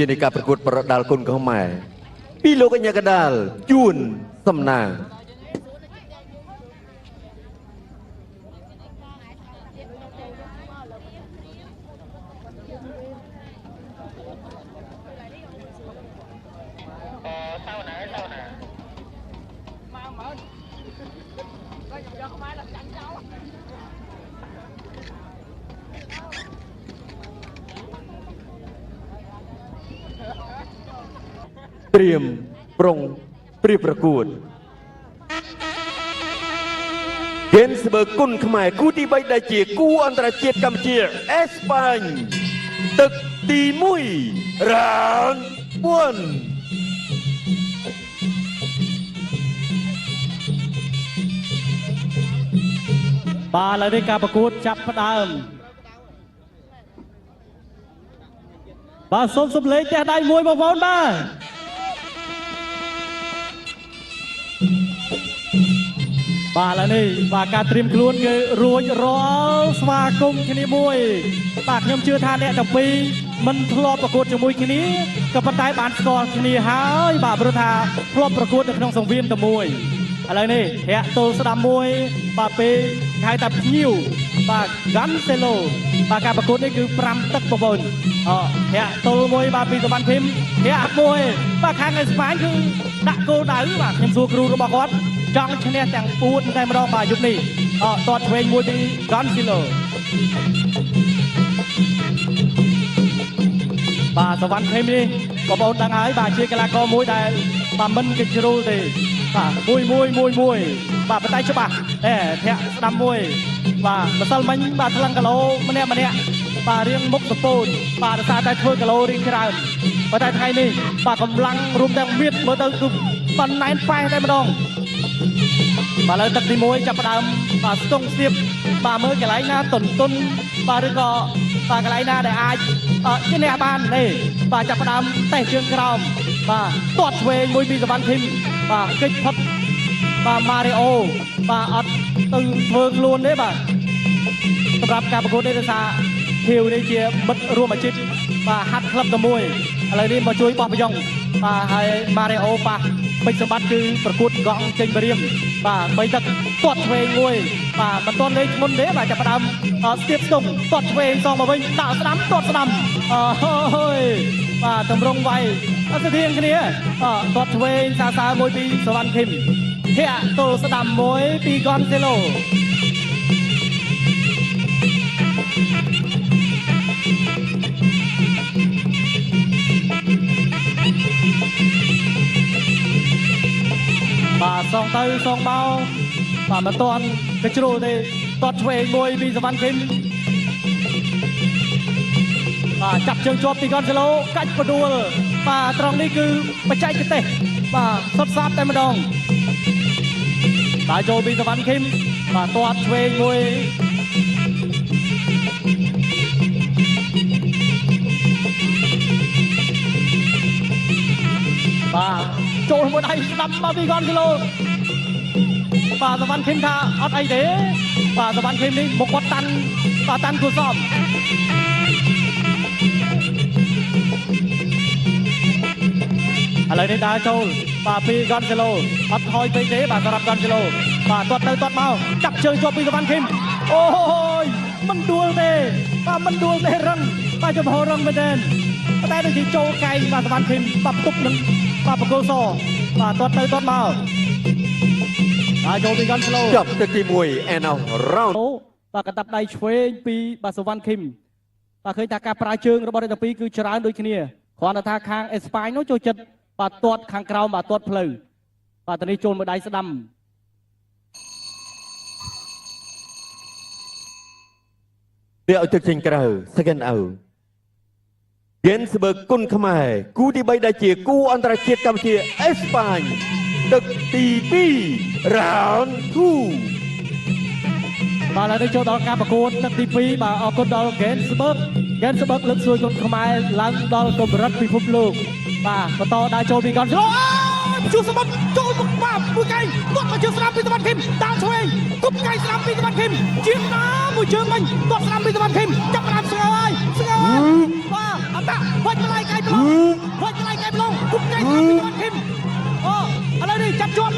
ជានៃការប្រកួតប្រដាល់គុណខ្មែរពីលោកកញ្ញាកដាលជួនសំណាងត្រៀមប្រុងព្រៀបប្រកួតហ្គេនស្បឺគុណខ្មែរគូទី3ដែលជាគូអន្តរជាតិកម្ពុជាអេស្ប៉ាញទឹកទី1រ៉ាវ4បាទឥឡូវនេះការប្រកួតចាប់ផ្ដើមបាទសូមសំឡេងចេះដៃមួយបងប្អូនបាទបាទឥឡូវនេះបាទការត្រៀមខ្លួនគឺរួចរាល់ស្វាគមន៍គ្នាមួយបាទខ្ញុំជឿថាអ្នកទាំងពីរមិនធ្លាប់ប្រកួតជាមួយគ្នាក៏ប៉ុន្តែបានស្គាល់គ្នាហើយបាទព្រោះថាធ្លាប់ប្រកួតនៅក្នុងសង្វៀនតែមួយឥឡូវនេះរាក់ទល់ស្ដាំមួយបាទពេលហៅថាភ្ញៀវបាទ Ganselo បាទការប្រកួតនេះគឺ5ទឹកបងប្អូនរាក់ទល់មួយបាទពីសុវណ្ណធីមរាក់មួយបាទខាងអេស្ប៉ាញគឺដាក់គោលដៅបាទខ្ញុំសួរគ្រូរបស់គាត់ចង់ឈ្នះទាំង4តែម្ដងបាទយប់នេះតតឆ្វេងមួយពី Ganselo បាទសុវណ្ណធីមនេះបងប្អូនដឹងហើយបាទជាកីឡាករមួយដែលបាទមិនគេជ្រុលទេបាទមួយបាទបតៃច្បាស់ធាក់ស្ដាំមួយបាទម្សិលមិញបាទថ្លឹងគីឡូម្នាក់បាទរៀងមុខសពូនបាទដោយសារតែធ្វើគីឡូរៀងច្រើនប៉ុន្តែថ្ងៃនេះបាទកម្លាំងរួមទាំងមៀតមើលទៅគឺប៉ុណ្ណែនប៉ែតែម្ដងបាទឥឡូវទឹកទី1ចាប់ផ្ដើមបាទស្ទង់ស្ទាបបាទមើលកន្លែងណាតុនបាទឬក៏បាទកន្លែងណាដែលអាចឈ្នះបានទេបាទចាប់ផ្ដើមតេះជើងក្រោមបាទទាត់ឆ្វេងមួយពីសុវណ្ណធីមបាទកិច្ចផុតបាទម៉ារីអូបាទអត់ទៅធ្វើខ្លួនទេបាទសម្រាប់ការប្រកួតនេះដោយសារធាវនេះជាមិត្តរួមអាជីពបាទហាត់ក្លឹបតែមួយឥឡូវនេះមកជួយបោះប្រយ៉ងបាទហើយម៉ារីអូប៉ះពេជ្រសម្បត្តិគឺប្រកួតកង់ចេញបរៀមបាទ3ទឹកទាត់ឆ្វេងមួយបាទមិនទាន់លេងមុនទេបាទចាប់ផ្ដើមស្ទាបស្ទង់ទាត់ឆ្វេងសងមកវិញដាក់ស្ដាំទាត់ស្ដាំអូយបាទតម្រង់វាយស្ទៀងគ្នាទាត់ឆ្វេងសើមួយពីសុវណ្ណធីមធាក់ទល់ស្ដាំមួយពី Ganselo បាទសងទៅសងមកបាទមិនទាន់ទៅជ្រុលទេទាត់ឆ្វេងមួយពីសុវណ្ណធីមបាទចាប់ជើងជាប់ពី Ganselo កាច់ផ្ដួលបាទត្រង់នេះគឺបច្ចេកទេសបាទសុទ្ធសាធតែម្ដងបាទចូលពីសុវណ្ណធីមបាទទាត់ឆ្វេងមួយបាទចូលមួយដៃស្ដាប់មកពី Ganselo បាទសុវណ្ណធីមថាអត់អីទេបាទសុវណ្ណធីមនេះមកគាត់តាន់គូសមឥឡូវនេះដើរចូលបាទពី Ganselo អត់ថយពេកទេបាទសម្រាប់ Ganselo បាទទាត់ទៅទាត់មកចាប់ជើងជាប់ពីសុវណ្ណធីមអូយមិនដួលទេបាទមិនដួលទេរឹងបាទចំហរឹងមែនទេតែដូចជាចូលកែងបាទសុវណ្ណធីមបាទទប់នឹងបាទបកគោសបាទទាត់ទៅទាត់មកបាទចូលពី Ganselo ចាប់ទឹកទី1 and of round បាទកតាប់ដៃឆ្វេងពីបាទសុវណ្ណធីមបាទឃើញថាការប្រើជើងរបស់អ្នកទាំងពីរគឺច្រើនដូចគ្នាគ្រាន់តែថាខាងអេស្ប៉ាញនោះចូលចិត្តបាទទាត់ខាងក្រោមបាទទាត់ផ្លូវបាទតនេះចូលមួយដៃស្ដាំវាឲ្យទឹកចេញក្រៅ second out ហ្គេនស្បឺគុណខ្មែរគូទី3ដែលជាគូអន្តរជាតិកម្ពុជាអេស្ប៉ាញទឹកទី2 round 2បាទឥឡូវនេះចូលដល់ការប្រកួតទឹកទី2បាទអរគុណដល់ហ្គេនស្បឺលើកស្រួយគុណខ្មែរឡើងដល់កម្រិតពិភពលោកបាទបន្តដើរចូលពី Ganselo ជួសមុទ្រចូលមកបាទមួយកែងទាត់មកជើងស្ដាំពីតវ៉ាន់ឃីមតាឆ្វេងគប់កែងស្ដាំពីតវ៉ាន់ឃីមជាងណាមួយជើងវិញទាត់ស្ដាំពីតវ៉ាន់ឃីមចាប់បានស្ងើហើយបាទអតាវ៉ាច់ម្លាយកែងប្រឡងវ៉ាច់ម្លាយកែងប្រឡងគប់កែងស្ដាំពីតវ៉ាន់ឃីមអូឥឡូវនេះចាប់ជាប់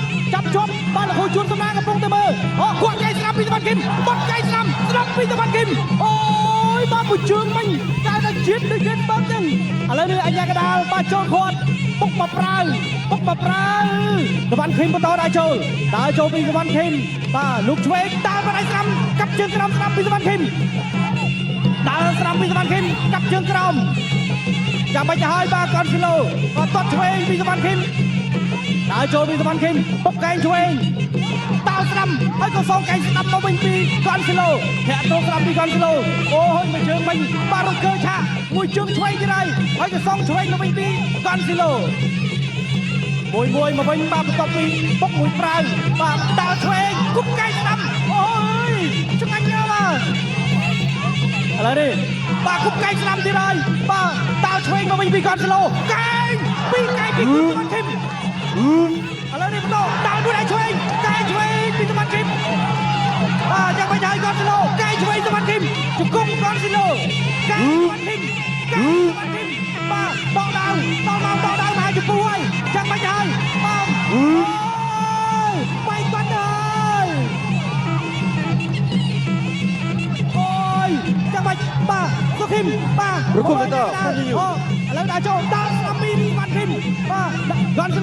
បាទលោកគ្រូជួនសំណាងកំពុងតែមើលអូគាត់កែងស្ដាំពីតវ៉ាន់ឃីមបាត់កែងស្ដាំពីតវ៉ាន់ឃីមអូយបាទមួយជើងវិញតែតែជាតិដូចគេបើចឹងឥឡូវនេះអញ្ញាកដាលបាទចូលគាត់ពុកមកប្រើតវ៉ាន់ឃីមបន្តដើរចូលពីតវ៉ាន់ឃីមបាទលោកឆ្វេងដើរមកដៃស្រាំកាប់ជើងក្រោមស្ដាំពីតវ៉ាន់ឃីមដើរស្ដាំពីតវ៉ាន់ឃីមកាប់ជើងក្រោមចាំបាច់ទៅហើយបាទកនស៊ីឡូគាត់ទាត់ឆ្វេងពីតវ៉ាន់ឃីមដើរចូលពីតវ៉ាន់ឃីមពុកកែងឆ្វេងដើរស្ដាំហើយក៏សងកែងស្ដាំមកវិញពីកនស៊ីឡូធាក់ចូលស្ដាំពីកនស៊ីឡូអូយមួយជើងវិញបាទរត់កើឆាមួយជើងឆ្វេងទៀតហើយក៏សងឆ្វេងមកវិញពីកនស៊ីឡូមួយមកវិញបាទបន្ទាប់ពីពុកមួយប្រើបាទដើរឆ្វេងគប់កែងស្ដាំអូយឆ្ងាញ់ណាស់បាទឥឡូវនេះបាទគប់កែងស្ដាំទៀតហើយបាទដើរឆ្វេងមកវិញពីកនស៊ីឡូកែងពីតវ៉ាន់ឃីមឥឡូវនេះបន្តដើរមួយដៃឆ្វេងកែងឆ្វេងពីតវ៉ាន់ឃីមបាទចាំមិនហើយកនស៊ីឡូកែងឆ្វេងតវ៉ាន់ឃីមជង្គង់កនស៊ីឡូកែងតវ៉ាន់ឃីមបាទដកដើមមកជពូហើយចាំមិនហើយបាទអូយបែកបាត់ហើយអូយចាំមិនបាទសុខីមបាទប្រគំទៅឥឡូវដើរចូលដើរស្ដាំពីវ៉ាន់ឃីមបាទកនស៊ី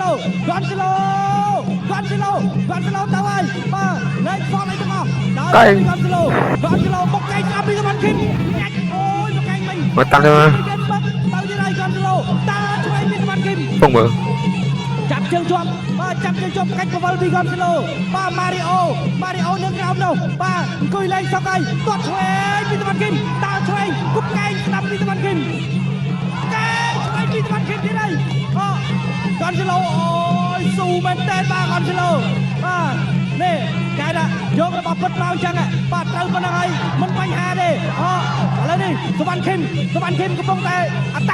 ឡូទៅហើយបាទលេងផងអីទាំងអស់ដើរកនស៊ីឡូបុកកែងស្ដាំពីវ៉ាន់ឃីមញាច់អូយមកកែងវិញមកតាំងទៅទៅទីហើយកនស៊ីឡូដើរឆ្វេងពីវ៉ាន់ឃីមពងមើលចាប់ជើងជាប់កាច់កវលពីកនស៊ីឡូបាទម៉ារីអូនៅក្រោមនោះបាទអង្គុយលេងសក់ហើយទាត់ឆ្វេងពីតវ៉ាន់ឃីមដើរឆ្វេងគប់កែងស្ដាំពីតវ៉ាន់ឃីមកែងឆ្វេងពីតវ៉ាន់ឃីមទៀតហើយកនស៊ីឡូអូយស៊ូមែនតើបាទកនស៊ីឡូបាទនេះគេថាយករបស់ពិតមកអញ្ចឹងបាទត្រូវប៉ុណ្ណឹងហើយមិនបញ្ហាទេឥឡូវនេះតវ៉ាន់ឃីមកំពុងតែអត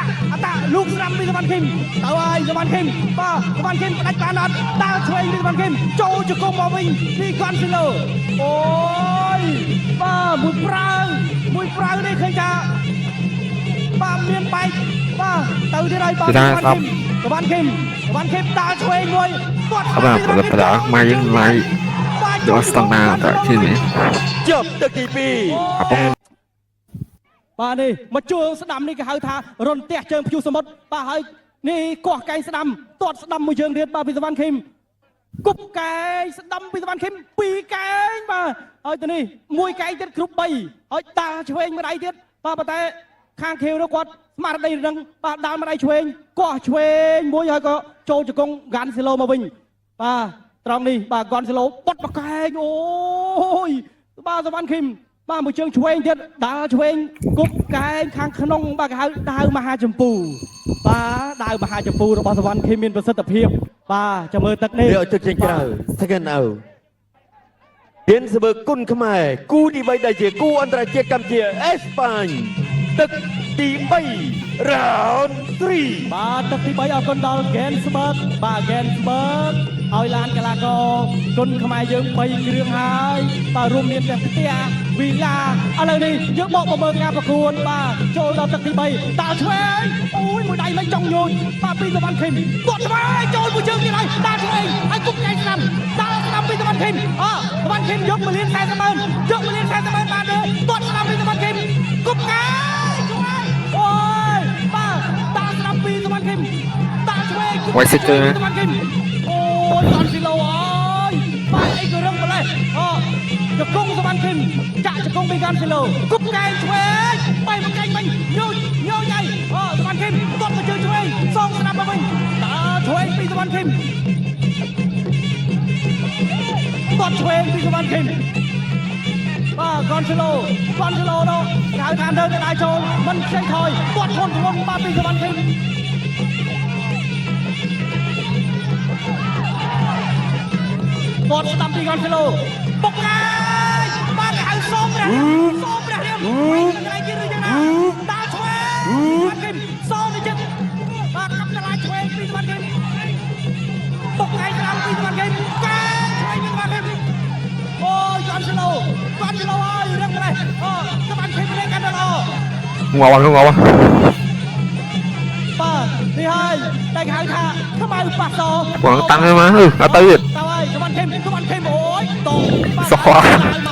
លោកស្ដាំពីតវ៉ាន់ឃីមទៅហើយតវ៉ាន់ឃីមបាទតវ៉ាន់ឃីមផ្ដាច់បានអត់ដើរឆ្វេងពីតវ៉ាន់ឃីមចូលជង្គង់មកវិញពីកនស៊ីឡូអូយបាទមួយប្រាវនេះឃើញថាបាទមានបែកបាទទៅទៀតហើយបាទតវ៉ាន់ឃីមដើរឆ្វេងមួយគាត់បាទប្រដាមកយើងឡាយយកស្តង់ដារតាជិះនេះចប់ទឹកទី2បាទនេះមកជួស្ដាំនេះគេហៅថារុនផ្ទះជើងព្យុះសមុទ្របាទហើយនេះកោះកែងស្ដាំទាត់ស្ដាំមួយជើងទៀតបាទពីតវ៉ាន់ឃីមគប់កែងស្ដាំពីតវ៉ាន់ឃីម2កែងបាទហើយទៅនេះ1កែងទៀតគ្រប់3ហើយដើរឆ្វេងមួយដៃទៀតបាទប៉ុន្តែខាងខៀវនោះគាត់ស្មារតីនឹងបាទដើរមួយដៃឆ្វេងកោះឆ្វេងមួយហើយក៏ចូលជង្គង់ហ្គាន់ស៊ីឡូមកវិញបាទត្រង់នេះបាទហ្គាន់ស៊ីឡូបុតបកែងអូយបាទតវ៉ាន់ឃីមបាទមួយជើងឆ្វេងទៀតដើរឆ្វេងគប់កែងខាងក្នុងបាទគេហៅដាវមហាចម្ពូបាទដាវមហាចម្ពូរបស់តវ៉ាន់ឃីមមានប្រសិទ្ធភាពបាទចាំមើលទឹកនេះយកទឹកចេញក្រៅស្កិនអើហ៊ានស្បើគុណខ្មែរគូទី3ដែលជាគូអន្តរជាតិកម្ពុជាអេស្ប៉ាញទឹកទី3 round 3បាទទឹកទី3អរគុណដល់ Gensberg បាទ Gensberg ឲ្យឡានកីឡាករគុណខ្មែរយើង3គ្រឿងហើយបាទរួមមានទាំងផ្ទះវីឡាឥឡូវនេះយើងបកមកមើលការប្រកួតបាទចូលដល់ទឹកទី3តាឆ្វេងអូយមួយដៃមិនចង់ញូចបាទពីតវ៉ាន់ឃីមគាត់ឆ្វេងចូលមួយជើងទៀតហើយតាឆ្វេងហើយគប់កែងស្ដាំពីតវ៉ាន់ឃីមតវ៉ាន់ឃីមយក1លាន40ម៉ឺនបាទទេគាត់ស្ដាំពីតវ៉ាន់ឃីមគប់កែងអូយបាទតាស្ដាំពីតវ៉ាន់ឃីមតាឆ្វេងវ៉ៃសិតទៅតវ៉ាន់ឃីមអូយកនស៊ីឡូអើយបាទអីក៏រឹងម្លេះជង្គង់តវ៉ាន់ឃីមចាក់ជង្គង់ពីកនស៊ីឡូគប់កែងឆ្វេងបែកមកកែងវិញញូចហើយតវ៉ាន់ឃីមទាត់មកជើងឆ្វេងសងស្ដាំមកវិញដើរឆ្វេងពីតវ៉ាន់ឃីមទាត់ឆ្វេងពីតវ៉ាន់ឃីមបាទកនស៊ីឡូនោះគេហៅថានៅតែដើរចូលមិនខ្ជិលថយគាត់ធន់បាទពីតវ៉ាន់ឃីមគាត់ស្ដាំពីកនស៊ីឡូបុកកាយបាទគេហៅសូមព្រះរៀងថ្ងៃទៀតឬយ៉ាងណាដើរឆ្វេងបាទគេសូមទៅចិត្តបាទកាប់ឆ្លាយឆ្វេងពីតវ៉ាន់ឃីមបុក គាត់គីឡូហើយរឿងនេះអូក្បាន់ឃើញលេងកាន់ដល់អូ ngầu à ngầu à បាទនេះហើយតែគេហៅថាខ្មៅប៉ាសោ quảng tăng ấy mà ở tới rồi តើហើយក្បាន់ឃើញអូយតោមក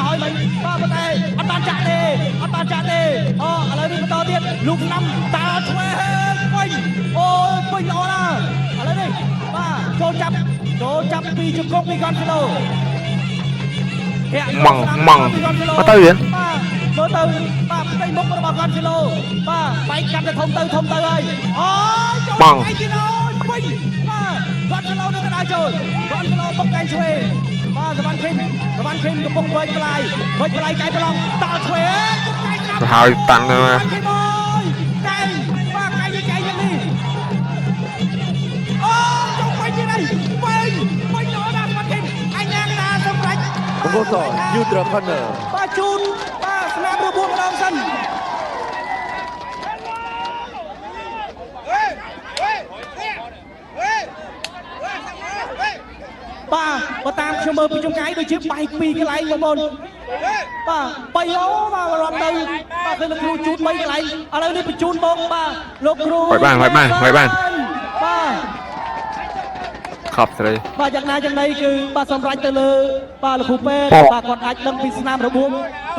ហើយមិញបាទតែអត់បានចាក់ទេអូឥឡូវនេះបន្តទៀតលោកឆ្នាំតាឆ្វេងវិញអូយពេញល្អណាស់ឥឡូវនេះបាទចូលចាប់ពីជង្គង់ពីគាត់គីឡូ măng ở tới rồi មើលទៅបាទផ្ទៃមុខរបស់គាត់គីឡូបាទបែកកាត់ទៅធំទៅហើយអូយចូលឯគីឡូវិញបាទគាត់គីឡូនឹងកណ្ដាលចូលគាត់គីឡូបុកកែងឆ្វេងបាទសវណ្ណខេមកំពុងវិចផ្លាយកែប្រឡងតាល់ឆ្វេងកែក្រាប ហើយតាន់ទៅមក កែបាទកែយ៉ាងនេះអូចូលវិញទៀតហើយវិញល្អណាស់សវណ្ណខេមអញ្ញាកណាសម្រាប់ បងប្អូនយូត្រាផានឺ បាទជូនបាទស្នាមរបួសម្ដងសិនបាទបើតាមខ្ញុំមើលពីចុងកាយដូចជាបែកពីកន្លែងបងប្អូនបាទ3អូបាទរាប់ទៅបាទគឺលោកគ្រូជូន3កន្លែងឥឡូវនេះបញ្ជូនមកបាទលោកគ្រូ ហើយបាន បាទ ខប់ស្រី បាទយ៉ាងណាយ៉ាងណីគឺបាទសម្រាប់ទៅលើបាទលោកគ្រូពេទ្យបាទគាត់អាចដឹងពីស្នាមរបួស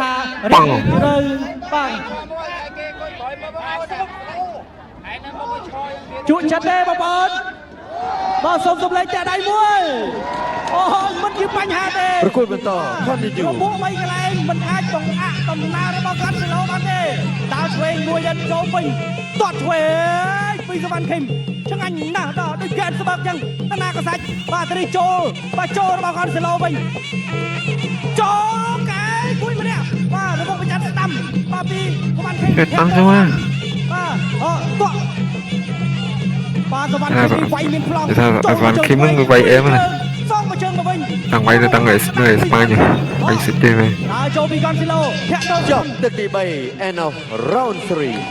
ថារីកត្រូវបាទជួចចិត្តទេបងប្អូនបាទសូមសម្លេងចាក់ដៃមួយអូមិនជាបញ្ហាទេ ប្រកួតបន្តផាន់យូ របួស3កន្លែងមិនអាចបង្អាក់ដំណើររបស់គាត់គីឡូបានទេដើរឆ្វេងមួយយ៉ាងចូលវិញទាត់ឆ្វេងពីសវណ្ណខេមឆ្ងាញ់ណាស់ដល់ដូចកែស្បើកចឹងតាណាកសាច់បាទត្រីចូលរបស់គាត់គីឡូវិញចូលកែគួយម្នាក់បាទរបស់ប្រចាំស្ដាំបាទពីសវណ្ណខេម គេតាំងទៅមក បាទអូទាត់បាទសវណ្ណខេមវាយមានប្លង់ ថាអវ៉ាន់ឃីមនឹងវាយអេមណា សងមកជើងទៅវិញ តាំងវាយទៅតាំងឯស្ប៉ាញហើយសិតទេមែន ដើរចូលពីគាត់គីឡូធាក់ទៅ ចប់ទឹកទី3 end of round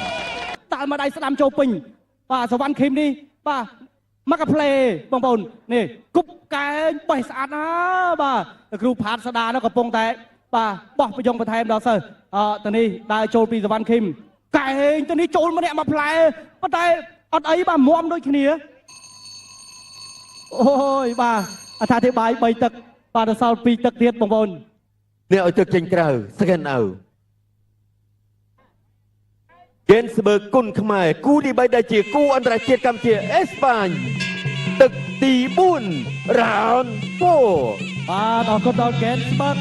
3 តាល់មកដៃស្ដាំចូលពេញបាទសវណ្ណខេមនេះបាទមកកាផ្លេបងប្អូននេះគប់កែងបេះស្អាតណាបាទគ្រូផាតស្ដានោះកំពុងតែបាទបោះប្រយងបន្ថែមដល់សិស្សទៅនេះដើរចូលពីសវណ្ណខេមកែងទៅនេះចូលម្នាក់មកផ្លែប៉ុន្តែអត់អីបាទមុំដូចគ្នាអូយបាទអត្ថាធិប្បាយ3ទឹកបាទដល់សល់2ទឹកទៀតបងប្អូន អ្នកឲ្យទឹកចេញក្រៅ second out ហ្គេនស្បឺកគុណខ្មែរគូទី3ដែលជាគូអន្តរជាតិកម្ពុជាអេស្ប៉ាញទឹកទី4 round 4 បាទអរគុណដល់ហ្គេនស្បឹក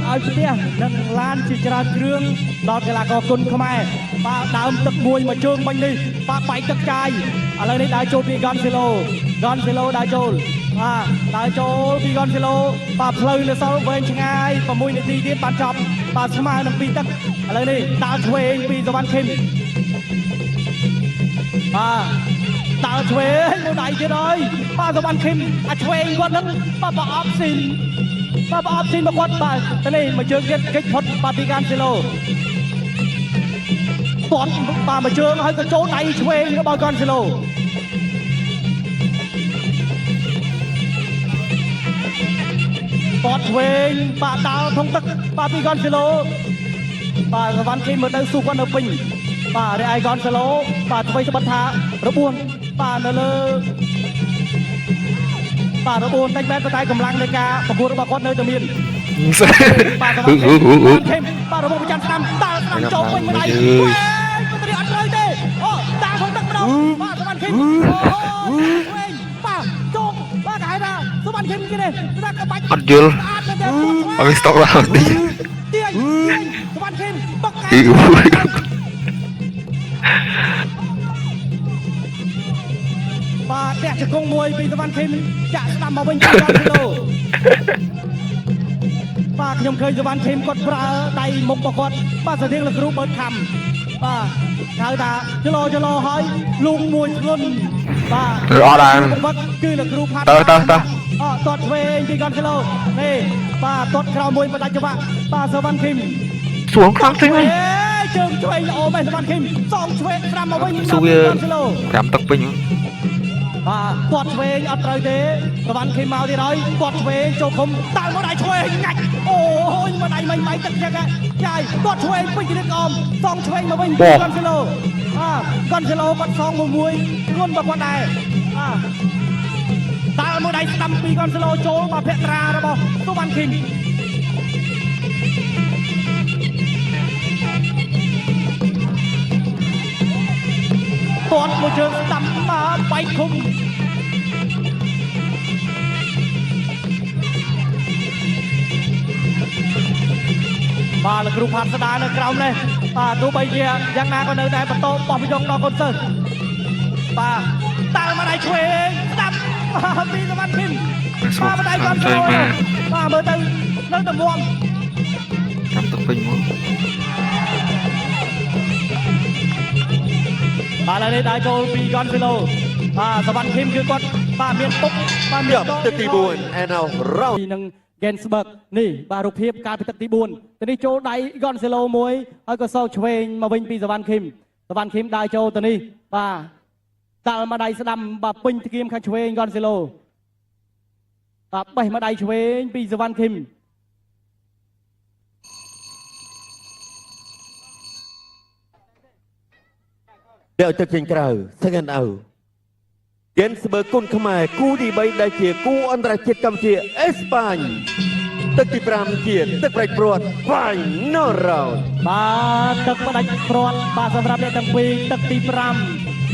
ឲ្យផ្ទះនិងឡានជាច្រើនគ្រឿងដល់កីឡាករគុណខ្មែរបាទដើមទឹកមួយមកជើងមិញនេះបាទបែកទឹកចាយឥឡូវនេះដើរចូលពី Gonzalo ដើរចូលបាទដើរចូលពី Gonzalo បាទផ្លូវនៅសល់វែងឆ្ងាយ6នាទីទៀតបានចប់បាទស្មើនឹង2ទឹកឥឡូវនេះដើរឆ្វេងពីសវណ្ណខេមបាទដើរឆ្វេងមួយដៃទៀតហើយបាទសវណ្ណខេមអាចឆ្វេងគាត់នឹងបាទប្រអប់ស៊ីនមកគាត់បាទទៅនេះមកជើងទៀតគេចផុតបាទពីកានស៊ីឡូគាត់បាទមកជើងហើយក៏ចូលដៃឆ្វេងរបស់កានស៊ីឡូគាត់ឆ្វេងបាទដាល់ធំទឹកបាទពីកានស៊ីឡូបាទសវណ្ណខេមមើលទៅស៊ូគាត់នៅពេញបាទរីឯកានស៊ីឡូបាទធ្វើស្បិតថារបួសបាទនៅលើបាទរបួសតិចមែនតែកម្លាំងនៃការប្រកួតរបស់គាត់នៅតែមានបាទសវណ្ណខេមបាទរបួសប្រចាំឆ្នាំតាល់ឆ្នាំចូលវិញមួយដៃគាត់អត់ត្រូវទេអូតាល់ធំទឹកម្ដងបាទសវណ្ណខេមវិញបាទជោគបាទគេហៅថាសវណ្ណខេមគេនេះថាក្បាច់ អត់យល់អត់ស្តុកឡើងទី ទាញសវណ្ណខេមបុកកែបាទតែជង្គង់មួយពីសវណ្ណខេមចាក់ស្ដាំមកវិញពីគាត់គីឡូបាទខ្ញុំឃើញសវណ្ណខេមគាត់ប្រើដៃមុខរបស់គាត់បាទស្តៀងលោកគ្រូបើកខំបាទហៅថាចលោហើយលូងមួយធ្ងន់បាទអត់ដែរ គឺលោកគ្រូផាត់តទាត់ឆ្វេងពីគាត់គីឡូនេះបាទទាត់ក្រោមមួយបដាច់ច្បាក់បាទសវណ្ណខេម សួងខ្លាំងទេង ជើងឆ្វេងល្អមែនសវណ្ណខេមសងឆ្វេងស្ដាំមកវិញ សួងវា5ទឹកពេញ បាទគាត់ឆ្វេងអត់ត្រូវទេសវណ្ណខេមមកទៀតហើយគាត់ឆ្វេងចូលឃុំតើមកដៃឆ្វេងងាច់ អូយមកដៃមិនទឹកចឹងចាយគាត់ឆ្វេងពេញទៅនឹងអមសងឆ្វេងមកវិញកនសិឡូកនសិឡូគាត់សងមួយខ្លួនរបស់គាត់ដែរតាល់មួយដៃស្ដាំពីកនសិឡូចូលមកភក្ត្រារបស់សុវណ្ណឃីមទាត់មួយជើងស្ដាំមកបែកឃុំបាទលោកគ្រូផាត់ស្ដារនៅក្រោមនេះបាទទោះបីជាយ៉ាងណាក៏នៅតែបន្តបោះបយងដល់កូនសិស្សបាទតាល់មកដៃឆ្វេងស្ដាប់ពីសុវណ្ណឃីមបាទមកដៃកូនសិស្សបាទមើលទៅនៅតែមាំចាំទឹកពេញមកបាទឥឡូវនេះដៃចូលពីកនស៊ីឡូបាទសុវណ្ណឃីមគឺគាត់បាទមានទុកបាទមានទឹកទី4 and now round នឹង Gensburg នេះបាទរូបភាពកាលពីទឹកទី4ទៅនេះចូលដៃកនស៊ីឡូមួយហើយក៏សោកឆ្វេងមកវិញពីសុវណ្ណឃីមដើរចូលទៅនេះបាទតាល់មកដៃស្ដាំបាទពេញទ្គាមខាងឆ្វេងកនស៊ីឡូបាទបេះមកដៃឆ្វេងពីសុវណ្ណឃីមដែលទឹកចេញក្រៅ second out Gensburg គុនខ្មែរគូទី3ដែលជាគូអន្តរជាតិកម្ពុជាអេស្ប៉ាញទឹកទី5ជាទឹកផ្ដាច់ព្រាត់ final round បាទទឹកផ្ដាច់ព្រាត់បាទសម្រាប់អ្នកទាំងពីរទឹកទី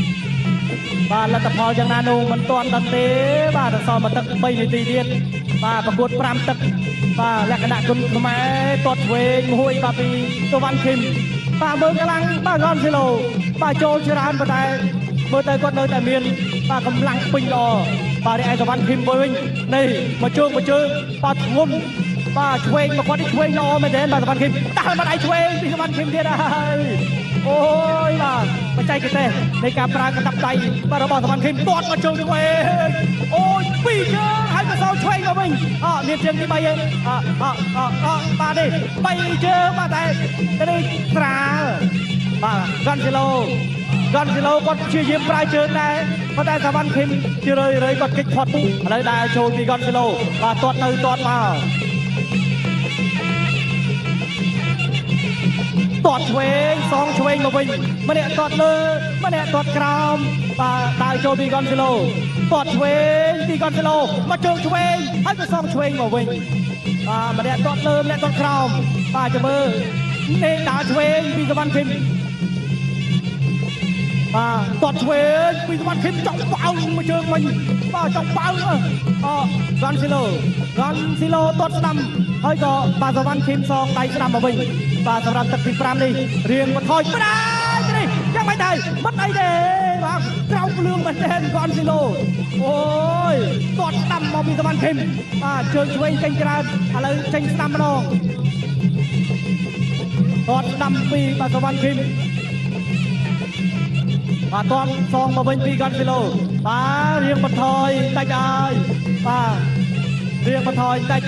5បាទលទ្ធផលយ៉ាងណានោះមិនទាន់ដឹងទេបាទដល់សល់មកទឹក3នាទីទៀតបាទប្រកួត5ទឹកបាទលក្ខណៈគុនខ្មែរទាត់ឆ្វេងមួយបាទពីសុវណ្ណឃីមបាទមើលកម្លាំងបាទកនស៊ីឡូបាទចូលច្រើនប៉ុន្តែមើលទៅគាត់នៅតែមានបាទកម្លាំងពេញល្អបាទឯសុវណ្ណឃីមវិញនេះមកជើងបាទធ្ងន់បាទឆ្វេងមកគាត់នេះឆ្វេងល្អមែនទេបាទសុវណ្ណឃីមតាល់មកដៃឆ្វេងពីសុវណ្ណឃីមទៀតហើយអូយបាទបច្ចេកទេសនៃការប្រើកណ្ដាប់ដៃបាទរបស់សុវណ្ណឃីមទាត់មកជើងឆ្វេងអូយពីរជើងហើយក៏សោឆ្វេងមកវិញមានជើងទី3ឯងបាទនេះ3ជើងបាទតែនេះស្រាលបាទកនស៊ីឡូគាត់ព្យាយាមប្រើជើងដែរប៉ុន្តែសុវណ្ណឃីមជារឿយគាត់គេចផុតឥឡូវដែរចូលពីកនស៊ីឡូបាទទាត់ទៅទាត់មកទាត់ឆ្វេងសងឆ្វេងមកវិញម្នាក់ទាត់លើម្នាក់ទាត់ក្រោមបាទដើរចូលពីកនស៊ីឡូទាត់ឆ្វេងពីកនស៊ីឡូមកជើងឆ្វេងហើយក៏សងឆ្វេងមកវិញបាទម្នាក់ទាត់លើម្នាក់ទាត់ក្រោមបាទចាំមើលនេះដើរឆ្វេងពីសុវណ្ណឃីមបាទទាត់ឆ្វេងពីសុវណ្ណឃីមចង់ប៉ៅមកជើងវិញបាទចង់ប៉ៅកនស៊ីឡូទាត់ស្ដាំហើយក៏បាទសុវណ្ណឃីមសងដៃស្ដាំមកវិញបាទសម្រាប់ទឹកទី5នេះរៀងបន្ថយផ្ដាច់នេះយ៉ាងម៉េចដែរមិនអីទេបាទក្រោមលឿងមែនទេកនស៊ីឡូអូយទាត់ស្ដាំមកពីសុវណ្ណឃីមបាទជើងឆ្វេងចេញច្រើនឥឡូវចេញស្ដាំម្ដងទាត់ស្ដាំពីបាទសុវណ្ណឃីមបាទទាត់សងមកវិញពីកនស៊ីឡូបាទរៀងបន្ថយតិចហើយបាទរៀងបន្ថយតិច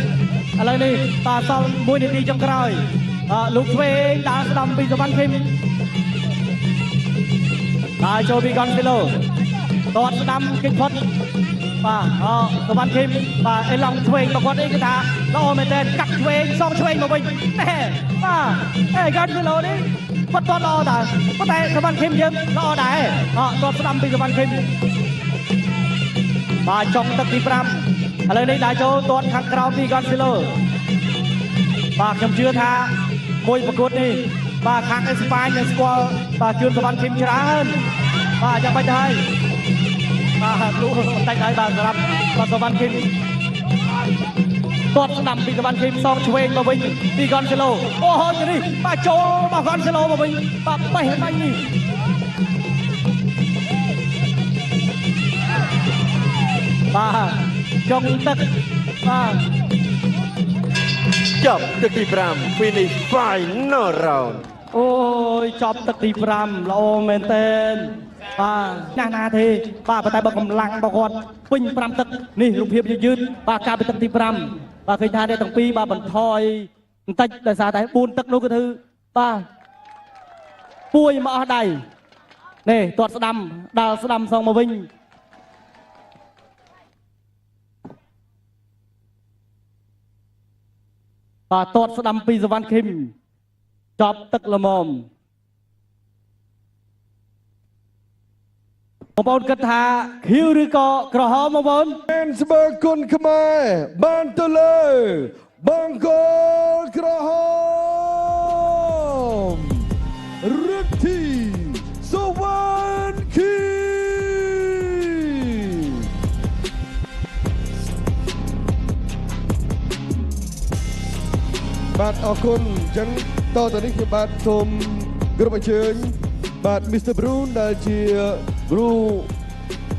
ឥឡូវនេះបាទសល់1នាទីចុងក្រោយលោកឆ្វេងដើរស្ដាំពីសុវណ្ណឃីមដើរចូលពីកនស៊ីឡូទាត់ស្ដាំគេចផុតបាទសុវណ្ណឃីមបាទអេឡង់ឆ្វេងមកគាត់នេះគឺថាល្អមែនទែនកាត់ឆ្វេងសងឆ្វេងមកវិញណែបាទកនស៊ីឡូនេះគាត់ទាត់ល្អដែរប៉ុន្តែសុវណ្ណឃីមយើងល្អដែរទាត់ស្ដាំពីសុវណ្ណឃីមបាទចុងទឹកទី5ឥឡូវនេះដើរចូលទាត់ខាងក្រោមពីកនស៊ីឡូបាទខ្ញុំជឿថាមួយប្រកួតនេះបាទខាងអេស្ប៉ាញនឹងស្គាល់បាទជឿនសុវណ្ណឃីមច្រើនបាទយ៉ាងម៉េចទៅហើយបាទលោកតែងហើយបាទសម្រាប់បាទសុវណ្ណឃីមទាត់ស្ដាំពីសុវណ្ណឃីមសងឆ្វេងមកវិញពីកនស៊ីឡូអូហូទៅនេះបាទចូលមកកនស៊ីឡូមកវិញបាទបេះបាញ់នេះបាទចុងទឹកបាទចប់ទឹកទី5 finish final round អូយចប់ទឹកទី5ល្អមែនទែនបាទណាទេបាទប៉ុន្តែបើកម្លាំងរបស់គាត់ពេញ5ទឹកនេះរូបភាពយឺតបាទកាលពីទឹកទី5បាទឃើញថាអ្នកទាំងពីរបាទបន្ថយបន្តិចដោយសារតែ4ទឹកនោះគឺបាទពួយមកអស់ដៃនេះទាត់ស្ដាំដល់ស្ដាំសងមកវិញ បាទតតស្ដាំពីសវណ្ណឃឹមចប់ទឹកល្មមបងប្អូនគិតថាខៀវឬក៏ក្រហមបងប្អូន Johannesburg គុណខ្មែរបានទៅលើបង្គោលក្រហមរឹកទីសវណ្ណឃីបាទអរគុណអញ្ចឹងតទៅនេះខ្ញុំបាទសូមគោរពអញ្ជើញបាទ Mr. Brune ដែលជា Brew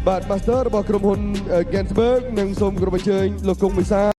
បាទ Master របស់ក្រុមហ៊ុន Gensberg និងសូមគោរពអញ្ជើញលោកគង់វិសា